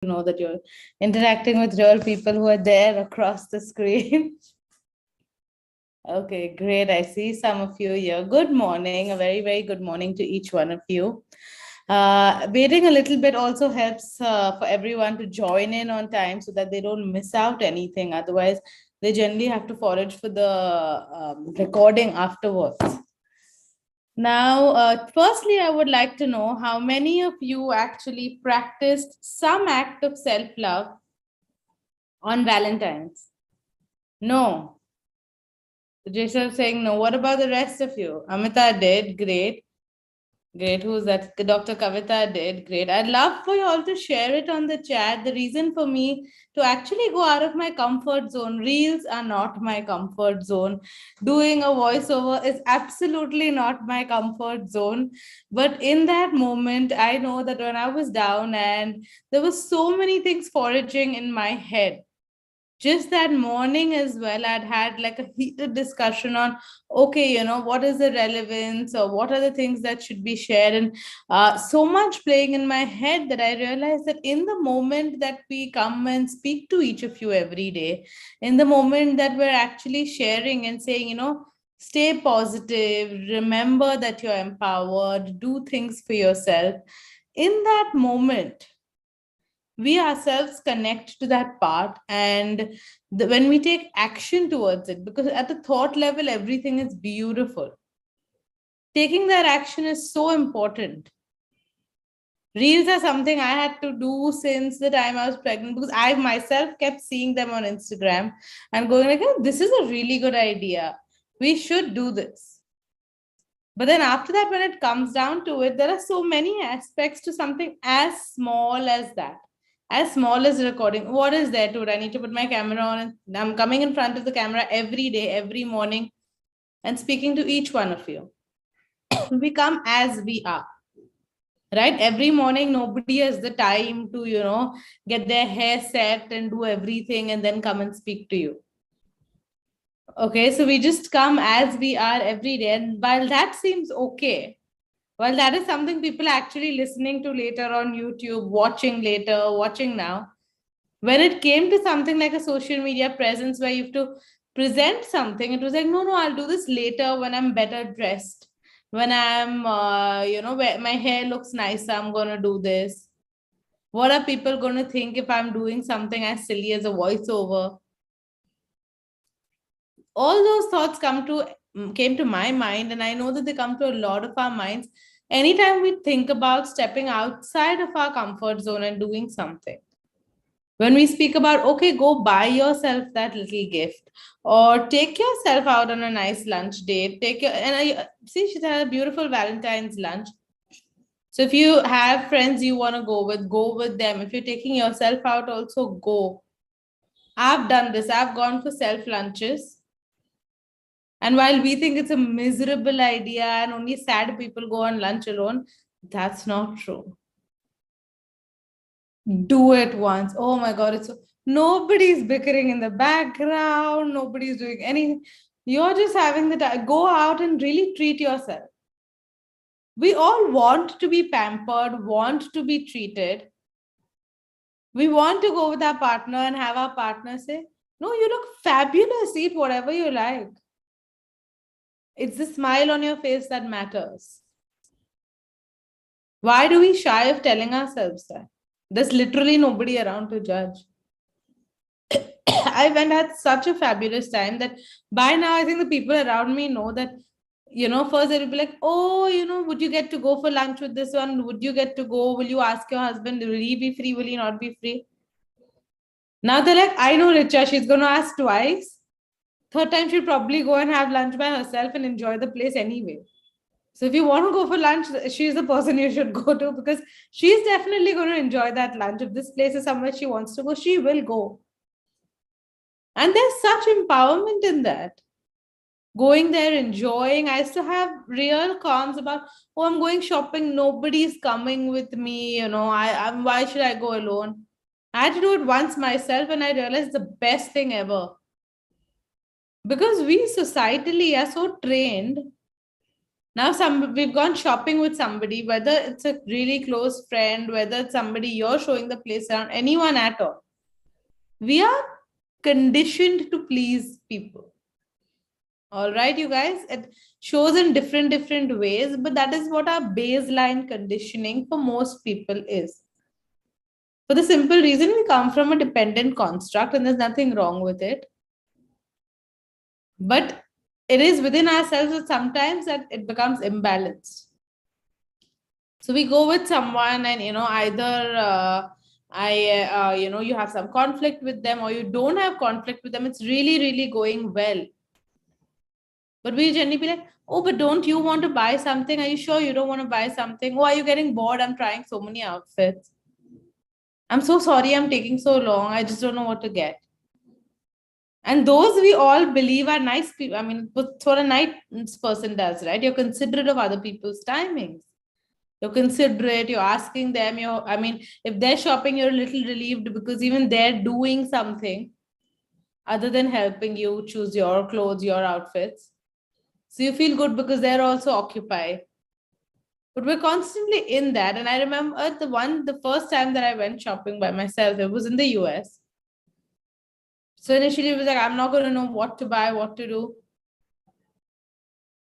know that you're interacting with real people who are there across the screen. Okay, great. I see some of you here. Good morning. A very, very good morning to each one of you. Waiting a little bit also helps for everyone to join in on time so that they don't miss out anything. Otherwise, they generally have to forage for the recording afterwards. Now, firstly, I would like to know how many of you actually practiced some act of self-love on Valentine's? No. Jason saying no. What about the rest of you? Amita did. Great. Great. Who's that? Dr. Kavita did. Great. I'd love for you all to share it on the chat. The reason for me to actually go out of my comfort zone, reels are not my comfort zone. Doing a voiceover is absolutely not my comfort zone. But in that moment, I know that when I was down and there was so many things foraging in my head, just that morning as well, I'd had like a heated discussion on, okay, what is the relevance or what are the things that should be shared, and so much playing in my head that I realized that in the moment that we come and speak to each of you every day, in the moment that we're actually sharing and saying, stay positive, remember that you're empowered, do things for yourself, in that moment we ourselves connect to that part, and when we take action towards it, because at the thought level everything is beautiful, taking that action is so important. Reels are something I had to do since the time I was pregnant, because I myself kept seeing them on Instagram and going like, oh, this is a really good idea, we should do this. But then after that, when it comes down to it, there are so many aspects to something as small as that. As small as recording. What is there to it? I need to put my camera on and I'm coming in front of the camera every day, every morning, and speaking to each one of you. We come as we are. Right? Every morning, nobody has the time to, get their hair set and do everything and then come and speak to you. Okay, so we just come as we are every day. And while that seems okay, well, that is something people are actually listening to later on YouTube, watching later, watching now. When it came to something like a social media presence where you have to present something, it was like, no, I'll do this later when I'm better dressed. When I'm, where my hair looks nicer, I'm going to do this. What are people going to think if I'm doing something as silly as a voiceover? All those thoughts came to my mind, and I know that they come to a lot of our minds anytime we think about stepping outside of our comfort zone and doing something. When we speak about, okay, go buy yourself that little gift, or take yourself out on a nice lunch date, and I see she's had a beautiful Valentine's lunch. So if you have friends you want to go with them. If you're taking yourself out, also go. I've done this. I've gone for self lunches. And while we think it's a miserable idea and only sad people go on lunch alone, that's not true. Do it once. Oh my God, it's so, nobody's bickering in the background, nobody's doing anything. You're just having the time. Go out and really treat yourself. We all want to be pampered, want to be treated. We want to go with our partner and have our partner say, no, you look fabulous, eat whatever you like. It's the smile on your face that matters. Why do we shy of telling ourselves that? There's literally nobody around to judge. I went had such a fabulous time that by now I think the people around me know that, first they'll be like, oh, would you get to go for lunch with this one? Would you get to go? Will you ask your husband? Will he be free? Will he not be free? Now they're like, I know Richa, she's going to ask twice. Third time she'll probably go and have lunch by herself and enjoy the place anyway. So if you want to go for lunch, she's the person you should go to, because she's definitely going to enjoy that lunch. If this place is somewhere she wants to go, she will go. And there's such empowerment in that. Going there, enjoying. I used to have real cons about, oh, I'm going shopping, nobody's coming with me, why should I go alone? I had to do it once myself, and I realized the best thing ever. Because we societally are so trained Now, we've gone shopping with somebody, whether it's a really close friend, whether it's somebody you're showing the place around, anyone at all. We are conditioned to please people. All right, you guys, it shows in different ways, but that is what our baseline conditioning for most people is. For the simple reason we come from a dependent construct and there's nothing wrong with it. But it is within ourselves that sometimes that it becomes imbalanced. So we go with someone and, either you have some conflict with them or you don't have conflict with them. It's really going well. But we generally be like, oh, but don't you want to buy something? Are you sure you don't want to buy something? Oh, are you getting bored? I'm trying so many outfits. I'm so sorry I'm taking so long. I just don't know what to get. And those we all believe are nice people. I mean, that's what a nice person does, right? You're considerate of other people's timings. You're considerate, you're asking them, if they're shopping, you're a little relieved because even they're doing something other than helping you choose your clothes, your outfits. So you feel good because they're also occupied. But we're constantly in that. And I remember the first time that I went shopping by myself, it was in the US. So initially it was like, I'm not going to know what to buy, what to do.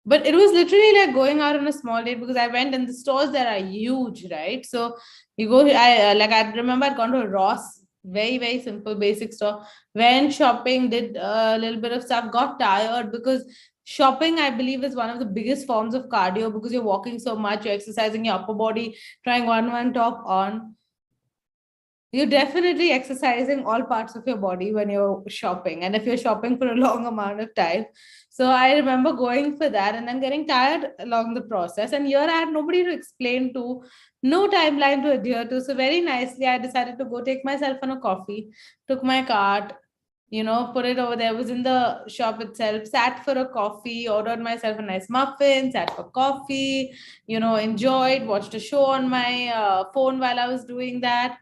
But it was literally like going out on a small date because I went and the stores there are huge, right? So you go, I remember I'd gone to a Ross, very simple, basic store, went shopping, did a little bit of stuff, got tired because shopping, I believe, is one of the biggest forms of cardio because you're walking so much, you're exercising your upper body, trying one top on. You're definitely exercising all parts of your body when you're shopping. And if you're shopping for a long amount of time. So I remember going for that and then getting tired along the process. And here I had nobody to explain to, no timeline to adhere to. So very nicely, I decided to go take myself on a coffee, took my cart, put it over there, was in the shop itself, sat for a coffee, ordered myself a nice muffin, sat for coffee, enjoyed, watched a show on my phone while I was doing that.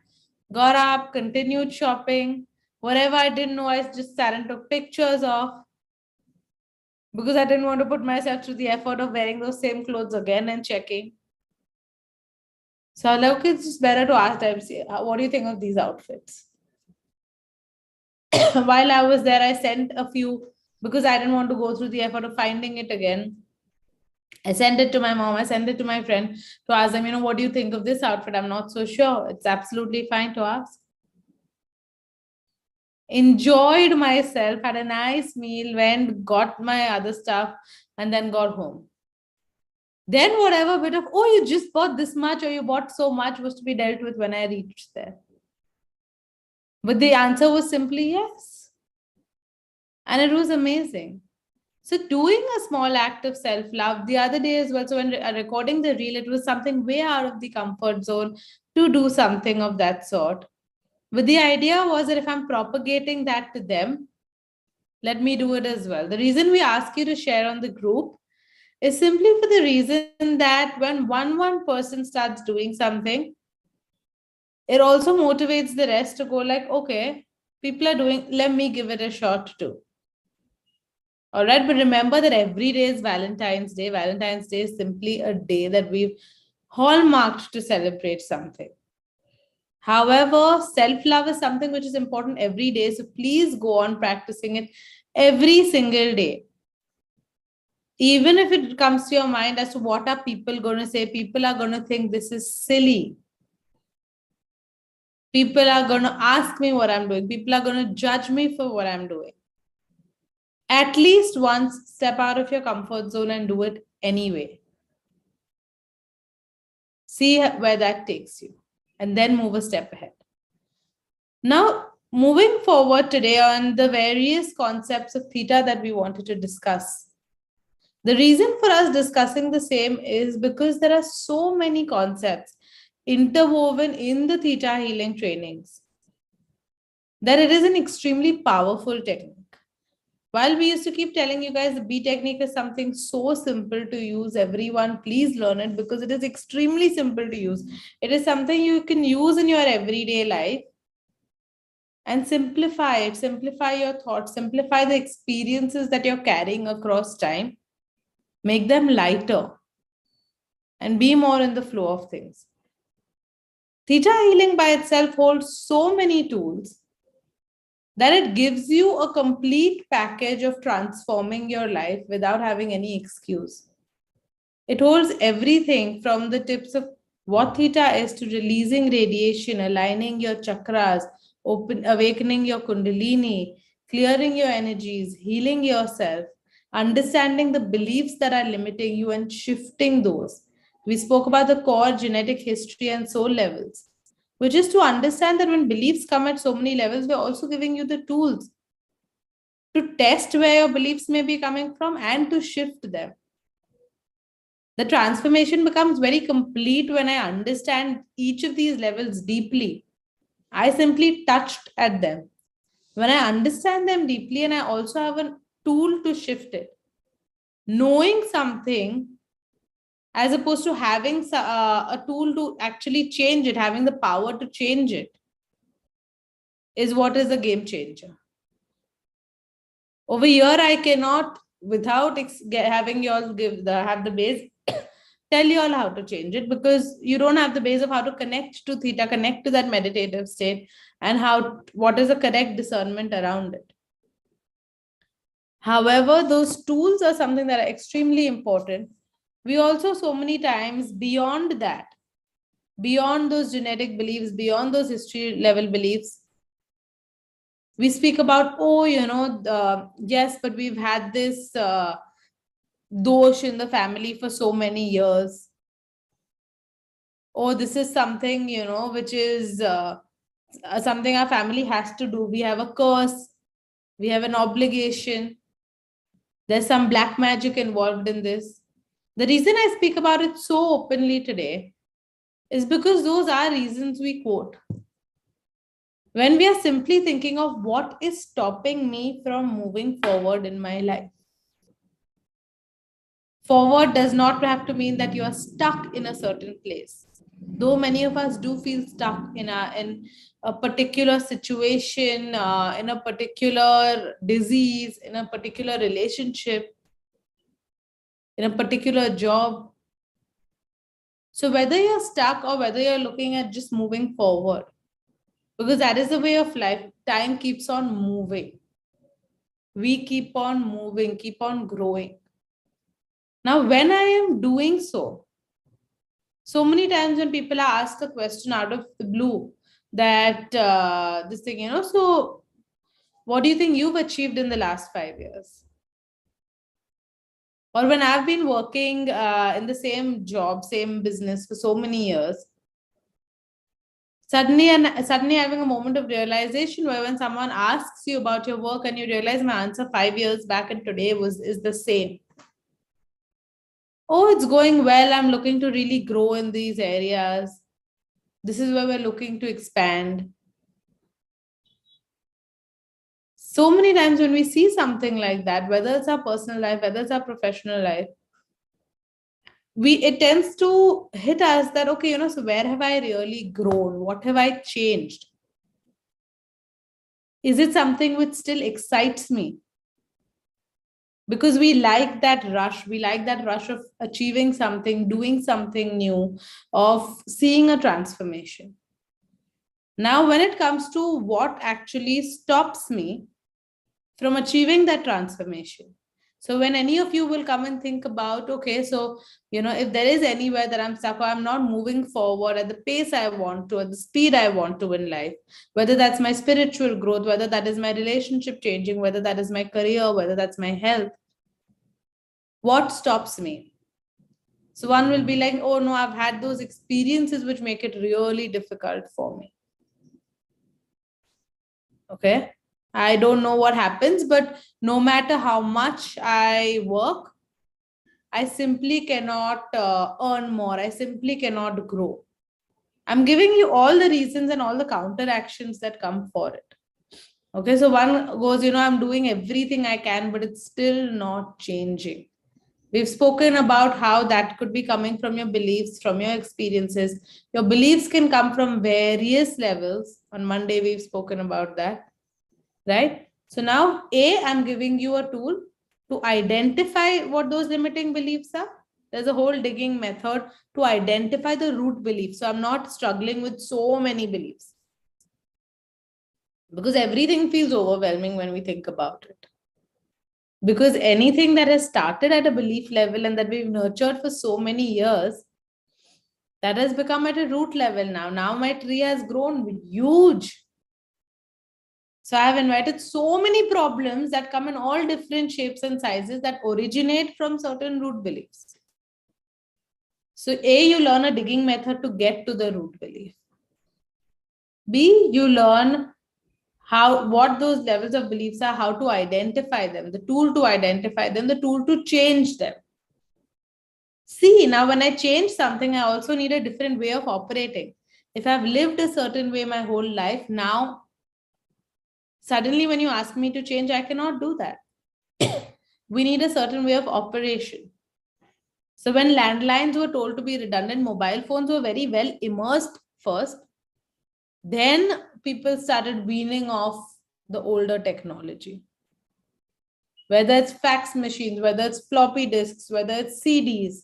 Got up, continued shopping. Whatever I didn't know, I just sat and took pictures of because I didn't want to put myself through the effort of wearing those same clothes again and checking. So I was like, okay, it's just better to ask them, see, what do you think of these outfits? While I was there, I sent a few because I didn't want to go through the effort of finding it again. I sent it to my mom, I sent it to my friend to ask them, what do you think of this outfit? I'm not so sure. It's absolutely fine to ask. Enjoyed myself, had a nice meal, went, got my other stuff, and then got home. Then whatever bit of, oh, you just bought this much or you bought so much was to be dealt with when I reached there. But the answer was simply yes. And it was amazing. So doing a small act of self-love the other day as well. So when recording the reel, it was something way out of the comfort zone to do something of that sort. But the idea was that if I'm propagating that to them, let me do it as well. The reason we ask you to share on the group is simply for the reason that when one person starts doing something, it also motivates the rest to go like, okay, people are doing, let me give it a shot too. All right, but remember that every day is Valentine's Day. Valentine's Day is simply a day that we've hallmarked to celebrate something. However, self-love is something which is important every day. So please go on practicing it every single day. Even if it comes to your mind as to what are people going to say, people are going to think this is silly. People are going to ask me what I'm doing. People are going to judge me for what I'm doing. At least once, step out of your comfort zone and do it anyway. See where that takes you and then move a step ahead. Now, moving forward today on the various concepts of theta that we wanted to discuss. The reason for us discussing the same is because there are so many concepts interwoven in the theta healing trainings that it is an extremely powerful technique. While we used to keep telling you guys the B technique is something so simple to use, everyone please learn it because it is extremely simple to use. It is something you can use in your everyday life and simplify it, simplify your thoughts, simplify the experiences that you're carrying across time, make them lighter. and be more in the flow of things. Theta healing by itself holds so many tools that it gives you a complete package of transforming your life without having any excuse. It holds everything from the tips of what theta is to releasing radiation, aligning your chakras, awakening your kundalini, clearing your energies, healing yourself, understanding the beliefs that are limiting you and shifting those. We spoke about the core genetic history and soul levels, which is to understand that when beliefs come at so many levels, we're also giving you the tools to test where your beliefs may be coming from and to shift them. The transformation becomes very complete when I understand each of these levels deeply. I simply touched at them. When I understand them deeply and I also have a tool to shift it, knowing something as opposed to having a tool to actually change it, having the power to change it, is what is a game changer. Over here, I cannot, without having you all have the base, tell you all how to change it, because you don't have the base of how to connect to theta, connect to that meditative state, and what is the correct discernment around it. However, those tools are something that are extremely important. We also so many times beyond that, beyond those genetic beliefs, beyond those history level beliefs, we speak about, oh, yes, but we've had this dosh in the family for so many years. Oh, this is something, which is something our family has to do. We have a curse. We have an obligation. There's some black magic involved in this. The reason I speak about it so openly today is because those are reasons we quote. When we are simply thinking of what is stopping me from moving forward in my life. Forward does not have to mean that you are stuck in a certain place. Though many of us do feel stuck in a particular situation, in a particular disease, in a particular relationship, in a particular job. So whether you're stuck or whether you're looking at just moving forward, because that is the way of life, time keeps on moving. We keep on moving, keep on growing. Now, when I am doing so many times when people are asked a question out of the blue that this thing, so what do you think you've achieved in the last 5 years? Or when I've been working in the same job, same business for so many years, suddenly having a moment of realization where when someone asks you about your work and you realize my answer 5 years back and today is the same. Oh, it's going well. I'm looking to really grow in these areas. This is where we're looking to expand. So many times when we see something like that, whether it's our personal life, whether it's our professional life, it tends to hit us that, okay, so where have I really grown? What have I changed? Is it something which still excites me? Because we like that rush. We like that rush of achieving something, doing something new, of seeing a transformation. Now, when it comes to what actually stops me from achieving that transformation. So when any of you will come and think about, okay, so, if there is anywhere that I'm stuck or I'm not moving forward at the pace I want to, at the speed I want to in life, whether that's my spiritual growth, whether that is my relationship changing, whether that is my career, whether that's my health, what stops me? So one will be like, oh no, I've had those experiences which make it really difficult for me. Okay. I don't know what happens, but no matter how much I work, I simply cannot earn more. I simply cannot grow. I'm giving you all the reasons and all the counter actions that come for it. Okay, so one goes, I'm doing everything I can, but it's still not changing. We've spoken about how that could be coming from your beliefs, from your experiences. Your beliefs can come from various levels. On Monday, we've spoken about that. Right? So now, I'm giving you a tool to identify what those limiting beliefs are. There's a whole digging method to identify the root belief. So I'm not struggling with so many beliefs, because everything feels overwhelming when we think about it. Because anything that has started at a belief level and that we've nurtured for so many years, that has become at a root level now. Now my tree has grown huge. So I have invited so many problems that come in all different shapes and sizes that originate from certain root beliefs. So A, you learn a digging method to get to the root belief. B, you learn what those levels of beliefs are, how to identify them, the tool to identify them, the tool to change them. See, now when I change something, I also need a different way of operating. If I've lived a certain way my whole life, now suddenly when you ask me to change, I cannot do that. We need a certain way of operation. So when landlines were told to be redundant, mobile phones were very well immersed first. Then people started weaning off the older technology. Whether it's fax machines, whether it's floppy disks, whether it's CDs,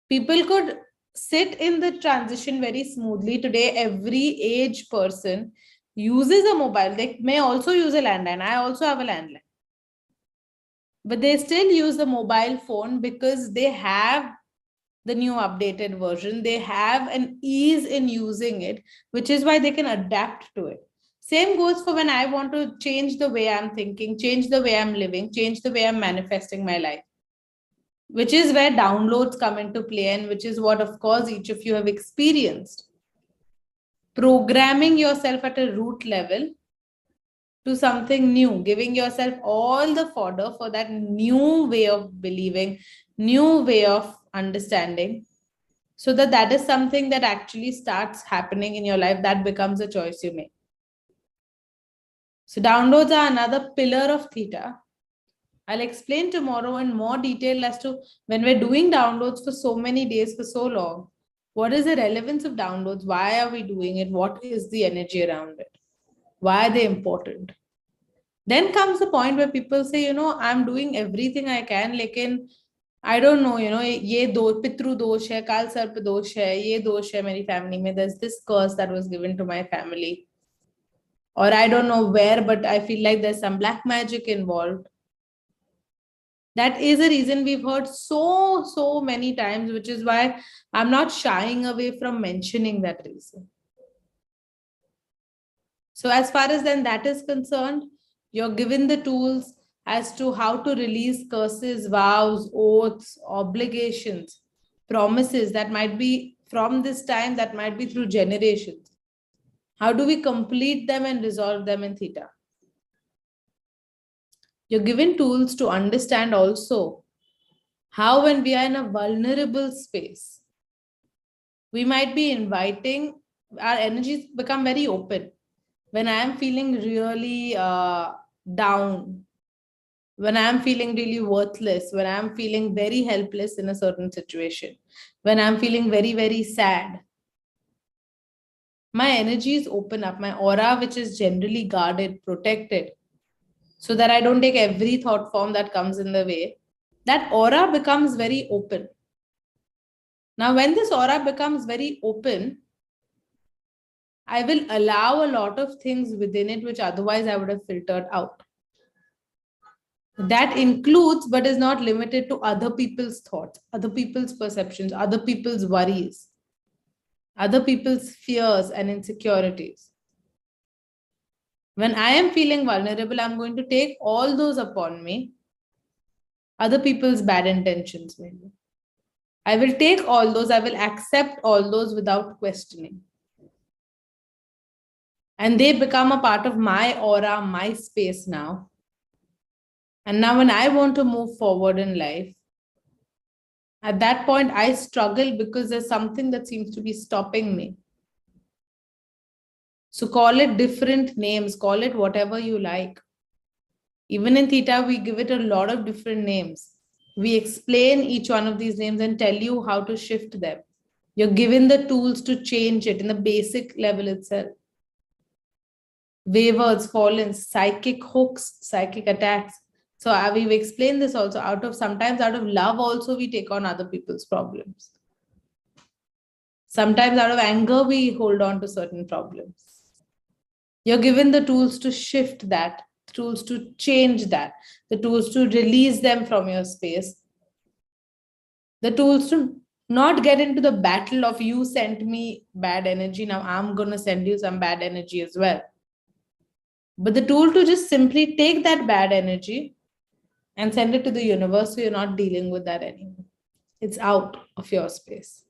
people could sit in the transition very smoothly. Today, every age person uses a mobile. They may also use a landline. I also have a landline. But they still use the mobile phone because they have the new updated version. They have an ease in using it, which is why they can adapt to it. Same goes for when I want to change the way I'm thinking, change the way I'm living, change the way I'm manifesting my life, which is where downloads come into play, and which is what, of course, each of you have experienced. Programming yourself at a root level to something new, giving yourself all the fodder for that new way of believing, new way of understanding, so that that is something that actually starts happening in your life. That becomes a choice you make. So downloads are another pillar of Theta. I'll explain tomorrow in more detail as to when we're doing downloads for so many days, for so long, what is the relevance of downloads? Why are we doing it? What is the energy around it? Why are they important? Then comes the point where people say, I'm doing everything I can, lekin I don't know, ye pitru dosh hai, kal sarp dosh hai, ye dosh hai meri family mein, there's this curse that was given to my family. Or I don't know where, but I feel like there's some black magic involved. That is a reason we've heard so many times, which is why I'm not shying away from mentioning that reason. So as far as then that is concerned, you're given the tools as to how to release curses, vows, oaths, obligations, promises that might be from this time, that might be through generations. How do we complete them and resolve them in Theta? You're given tools to understand also how, when we are in a vulnerable space, we might be inviting, our energies become very open. When I am feeling really down, when I'm feeling really worthless, when I'm feeling very helpless in a certain situation, when I'm feeling very, very sad, my energies open up, my aura, which is generally guarded, protected, so that I don't take every thought form that comes in the way, that aura becomes very open. Now, when this aura becomes very open, I will allow a lot of things within it, which otherwise I would have filtered out. That includes, but is not limited to, other people's thoughts, other people's perceptions, other people's worries, other people's fears and insecurities. When I am feeling vulnerable, I'm going to take all those upon me, other people's bad intentions, maybe. I will take all those, I will accept all those without questioning. And they become a part of my aura, my space now. And now when I want to move forward in life, at that point, I struggle because there's something that seems to be stopping me. So call it different names, call it whatever you like. Even in Theta, we give it a lot of different names. We explain each one of these names and tell you how to shift them. You're given the tools to change it in the basic level itself. Waivers, fallens, psychic hooks, psychic attacks, So we've explained this also. Sometimes out of love also we take on other people's problems. Sometimes out of anger we hold on to certain problems. You're given the tools to shift that, tools to change that, the tools to release them from your space, the tools to not get into the battle of you sent me bad energy, now I'm going to send you some bad energy as well. But the tool to just simply take that bad energy and send it to the universe so you're not dealing with that anymore. It's out of your space.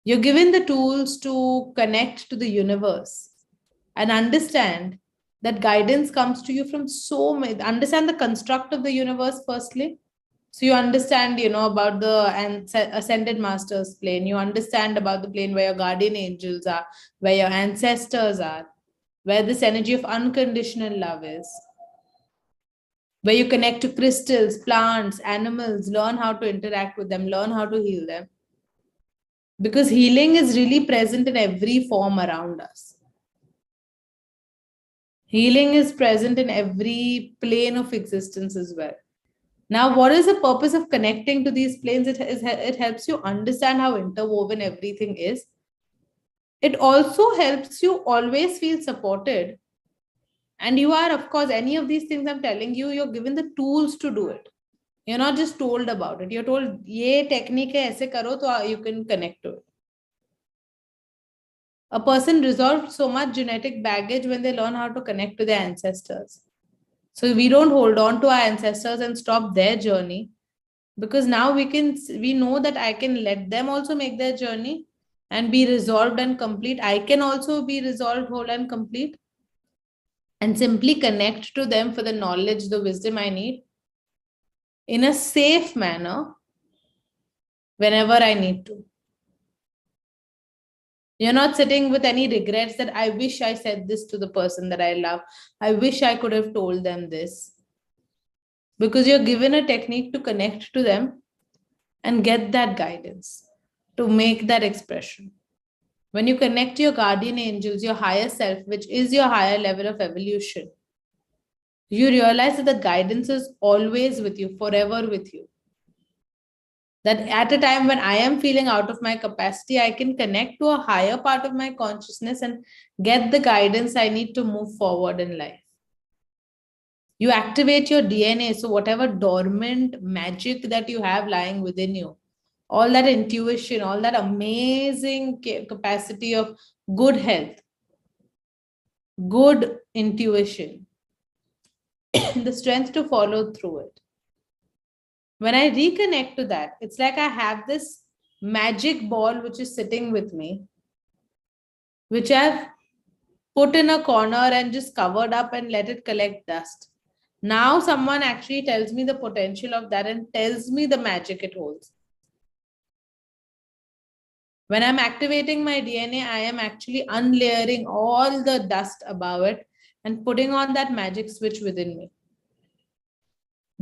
You're given the tools to connect to the universe and understand that guidance comes to you from so many. Understand the construct of the universe firstly. So you understand, about the ascended masters plane. You understand about the plane where your guardian angels are, where your ancestors are, where this energy of unconditional love is, where you connect to crystals, plants, animals, learn how to interact with them, learn how to heal them. Because healing is really present in every form around us. Healing is present in every plane of existence as well. Now, what is the purpose of connecting to these planes? It helps you understand how interwoven everything is. It also helps you always feel supported. And you are, of course, any of these things I'm telling you, you're given the tools to do it. You're not just told about it. You're told, ye technique hai, aise karo, so you can connect to it. A person resolved so much genetic baggage when they learn how to connect to their ancestors. So we don't hold on to our ancestors and stop their journey, because now we know that I can let them also make their journey and be resolved and complete. I can also be resolved, whole and complete, and simply connect to them for the knowledge, the wisdom I need in a safe manner whenever I need to. You're not sitting with any regrets that I wish I said this to the person that I love. I wish I could have told them this. Because you're given a technique to connect to them and get that guidance, to make that expression. When you connect to your guardian angels, your higher self, which is your higher level of evolution, you realize that the guidance is always with you, forever with you. That at a time when I am feeling out of my capacity, I can connect to a higher part of my consciousness and get the guidance I need to move forward in life. You activate your DNA. So whatever dormant magic that you have lying within you, all that intuition, all that amazing capacity of good health, good intuition, the strength to follow through it. When I reconnect to that, it's like I have this magic ball which is sitting with me, which I've put in a corner and just covered up and let it collect dust. Now someone actually tells me the potential of that and tells me the magic it holds. When I'm activating my DNA, I am actually unlayering all the dust above it and putting on that magic switch within me.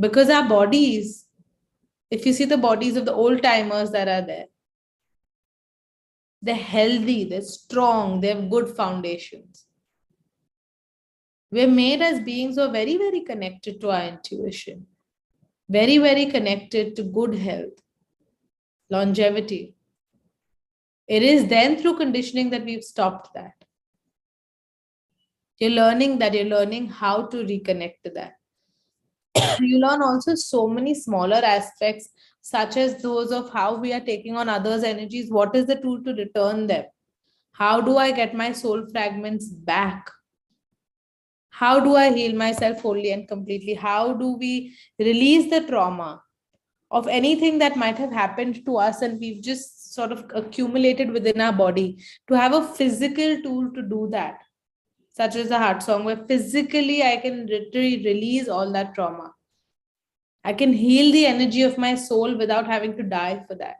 Because our bodies, if you see the bodies of the old timers that are there, they're healthy, they're strong, they have good foundations. We're made as beings who are very, very connected to our intuition, very, very connected to good health, longevity. It is then through conditioning that we've stopped that. You're learning how to reconnect to that. You learn also so many smaller aspects, such as those of how we are taking on others' energies. What is the tool to return them? How do I get my soul fragments back? How do I heal myself wholly and completely? How do we release the trauma of anything that might have happened to us and we've just sort of accumulated within our body? To have a physical tool to do that, such as the heart song, where physically I can literally release all that trauma. I can heal the energy of my soul without having to die for that.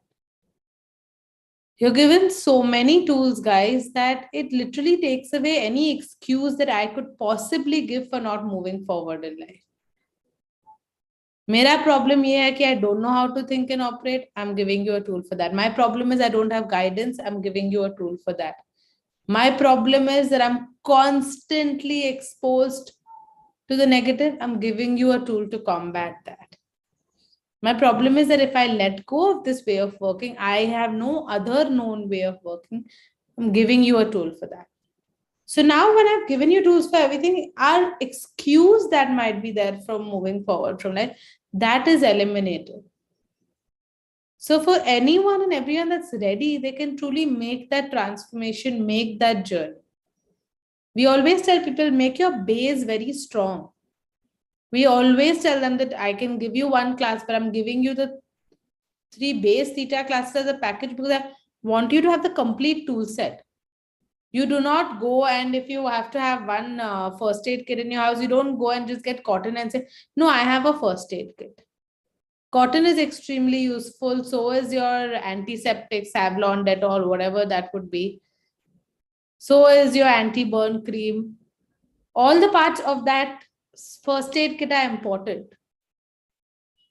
You're given so many tools, guys, that it literally takes away any excuse that I could possibly give for not moving forward in life. Mera problem ye hai ki I don't know how to think and operate. I'm giving you a tool for that. My problem is I don't have guidance. I'm giving you a tool for that. My problem is that I'm constantly exposed to the negative, I'm giving you a tool to combat that. My problem is that if I let go of this way of working, I have no other known way of working. I'm giving you a tool for that. So now, when I've given you tools for everything, our excuse that might be there from moving forward from life, that is eliminated. So for anyone and everyone that's ready, they can truly make that transformation, make that journey. We always tell people, make your base very strong. We always tell them that I can give you one class, but I'm giving you the 3 base theta classes as a package because I want you to have the complete tool set. You do not go, and if you have to have one first aid kit in your house, you don't go and just get cotton and say, no, I have a first aid kit. Cotton is extremely useful. So is your antiseptic, Savlon, Dettol, whatever that would be. So is your anti-burn cream. All the parts of that first aid kit are important.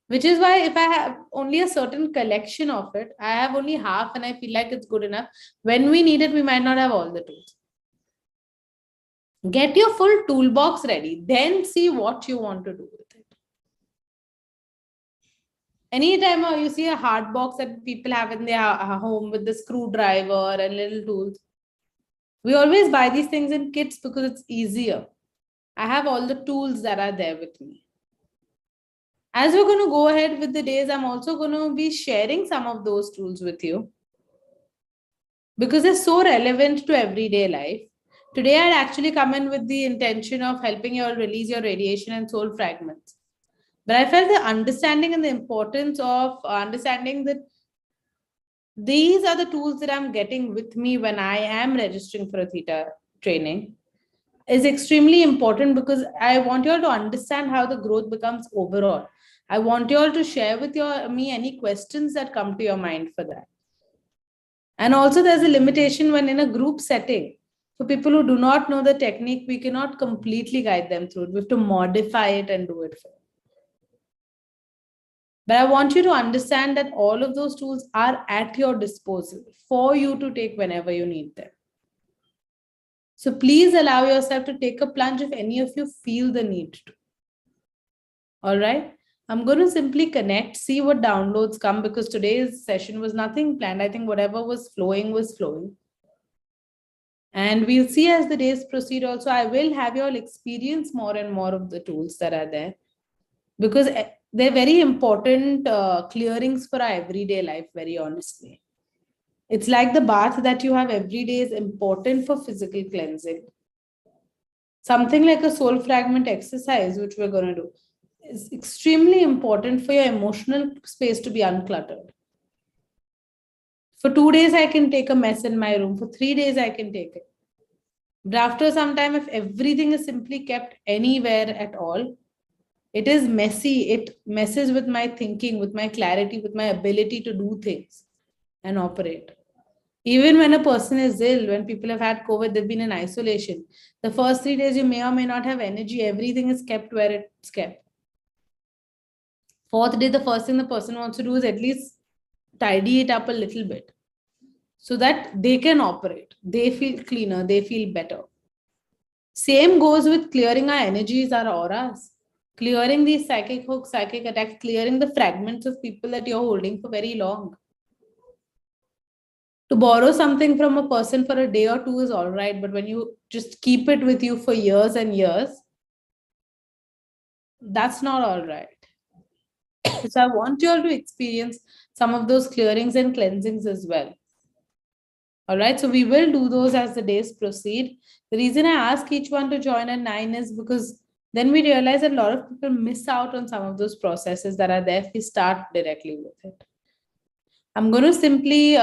Which is why if I have only a certain collection of it, I have only half and I feel like it's good enough. When we need it, we might not have all the tools. Get your full toolbox ready, then see what you want to do with it. Anytime you see a hard box that people have in their home with the screwdriver and little tools, we always buy these things in kits because it's easier. I have all the tools that are there with me. As we're going to go ahead with the days, I'm also going to be sharing some of those tools with you because they're so relevant to everyday life. Today, I'd actually come in with the intention of helping you all release your radiation and soul fragments. But I felt the understanding and the importance of understanding that these are the tools that I'm getting with me when I am registering for a Theta training is extremely important because I want you all to understand how the growth becomes overall. I want you all to share with me any questions that come to your mind for that. And also there's a limitation when in a group setting. For people who do not know the technique, we cannot completely guide them through it. We have to modify it and do it for them. But I want you to understand that all of those tools are at your disposal for you to take whenever you need them. So please allow yourself to take a plunge if any of you feel the need to. All right. I'm going to simply connect, see what downloads come because today's session was nothing planned. I think whatever was flowing was flowing. And we'll see as the days proceed also, I will have you all experience more and more of the tools that are there because they're very important clearings for our everyday life, very honestly. It's like the bath that you have every day is important for physical cleansing. Something like a soul fragment exercise, which we're going to do, is extremely important for your emotional space to be uncluttered. For 2 days, I can take a mess in my room. For 3 days, I can take it. But after some time, if everything is simply kept anywhere at all, it is messy. It messes with my thinking, with my clarity, with my ability to do things and operate. Even when a person is ill, when people have had COVID, they've been in isolation. The first 3 days, you may or may not have energy. Everything is kept where it's kept. 4th day, the first thing the person wants to do is at least tidy it up a little bit so that they can operate. They feel cleaner. They feel better. Same goes with clearing our energies, our auras, clearing these psychic hooks, psychic attacks, clearing the fragments of people that you're holding for very long. To borrow something from a person for a day or two is all right, but when you just keep it with you for years and years, that's not all right. So I want you all to experience some of those clearings and cleansings as well. All right, so we will do those as the days proceed. The reason I ask each one to join at 9 is because then we realize that a lot of people miss out on some of those processes that are there if we start directly with it. I'm going to simply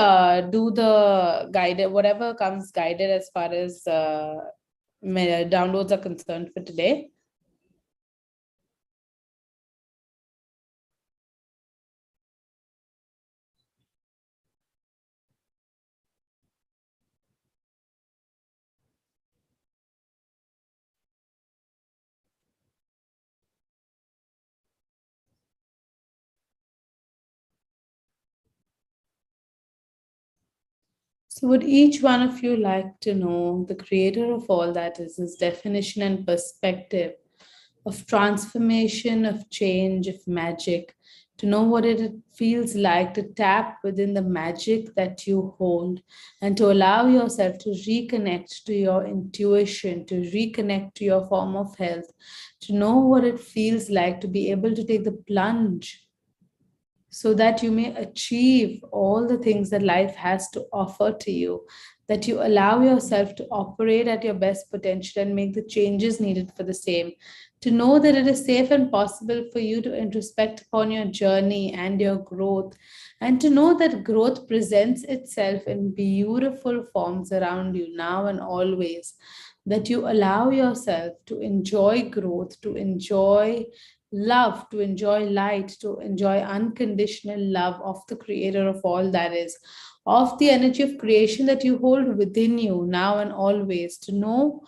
do the guided, whatever comes guided as far as downloads are concerned for today. So would each one of you like to know the creator of all that is his definition and perspective of transformation, of change, of magic, to know what it feels like to tap within the magic that you hold, and to allow yourself to reconnect to your intuition, to reconnect to your form of health, to know what it feels like to be able to take the plunge so that you may achieve all the things that life has to offer to you, that you allow yourself to operate at your best potential and make the changes needed for the same, to know that it is safe and possible for you to introspect upon your journey and your growth, and to know that growth presents itself in beautiful forms around you now and always, that you allow yourself to enjoy growth, to enjoy love, to enjoy light, to enjoy unconditional love of the creator of all that is, of the energy of creation that you hold within you now and always, to know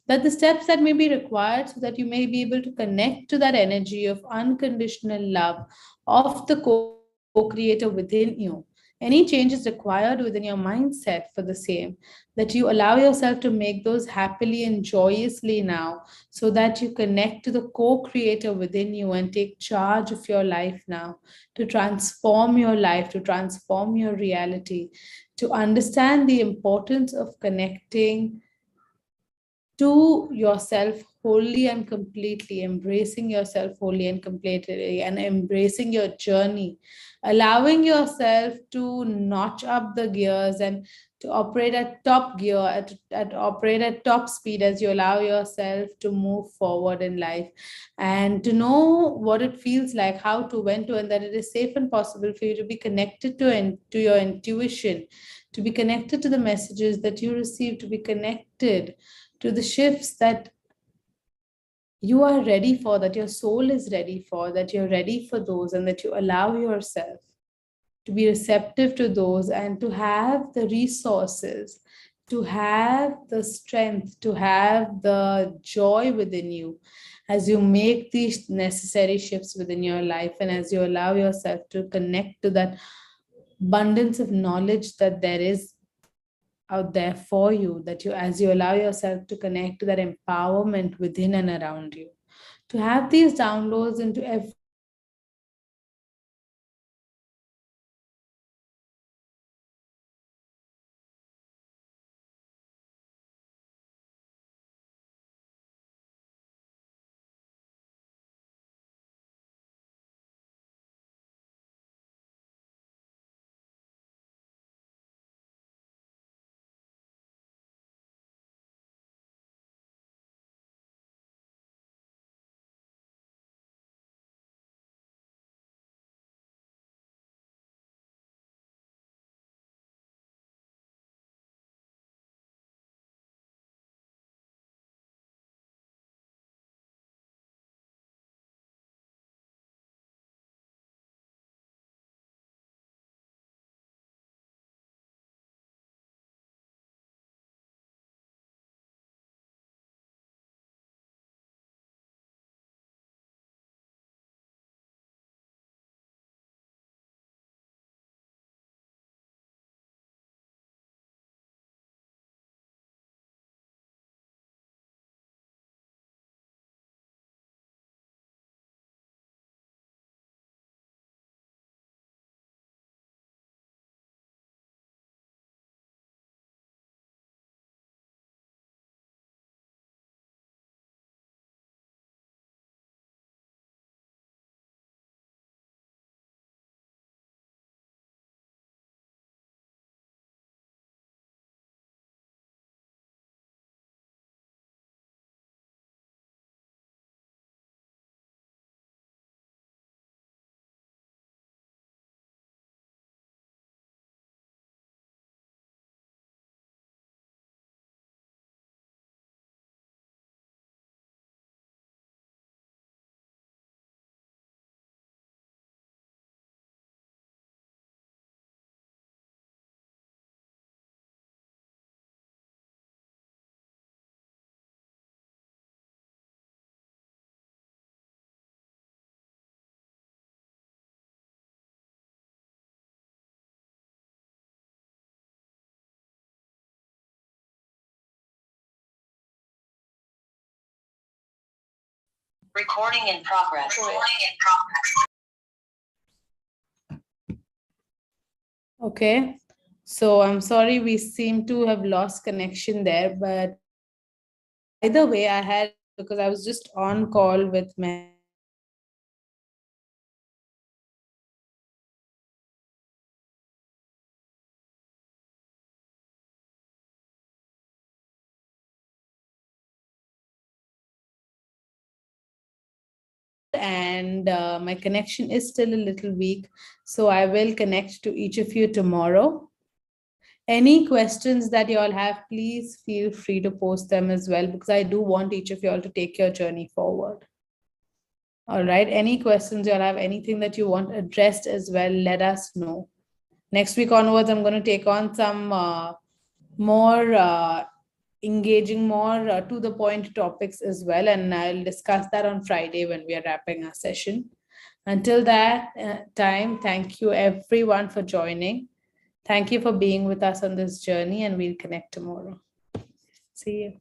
that the steps that may be required so that you may be able to connect to that energy of unconditional love of the co-creator within you. Any change is required within your mindset for the same, that you allow yourself to make those happily and joyously now, so that you connect to the co-creator within you and take charge of your life now, to transform your life, to transform your reality, to understand the importance of connecting to yourself wholly and completely, embracing yourself wholly and completely, and embracing your journey, allowing yourself to notch up the gears and to operate at top gear, at operate at top speed as you allow yourself to move forward in life, and to know what it feels like, how to, when to, and that it is safe and possible for you to be connected to and to your intuition, to be connected to the messages that you receive, to be connected to the shifts that you are ready for, that your soul is ready for, that you're ready for those, and that you allow yourself to be receptive to those and to have the resources, to have the strength, to have the joy within you as you make these necessary shifts within your life, and as you allow yourself to connect to that abundance of knowledge that there is out there for you, that you, as you allow yourself to connect to that empowerment within and around you, to have these downloads into every aspect of your life, to allow yourself to connect to the intuition that you hold within you, to allow yourself to connect to that Recording in progress. Okay, so I'm sorry we seem to have lost connection there, but either way, I had, because I was just on call with my and my connection is still a little weak. So I will connect to each of you tomorrow. Any questions that you all have, please feel free to post them as well, because I do want each of you all to take your journey forward. All right. Any questions you all have, anything that you want addressed as well, let us know. Next week onwards, I'm going to take on some more engaging, more to the point topics as well. And I'll discuss that on Friday when we are wrapping our session. Until that time, thank you everyone for joining. Thank you for being with us on this journey, and we'll connect tomorrow. See you.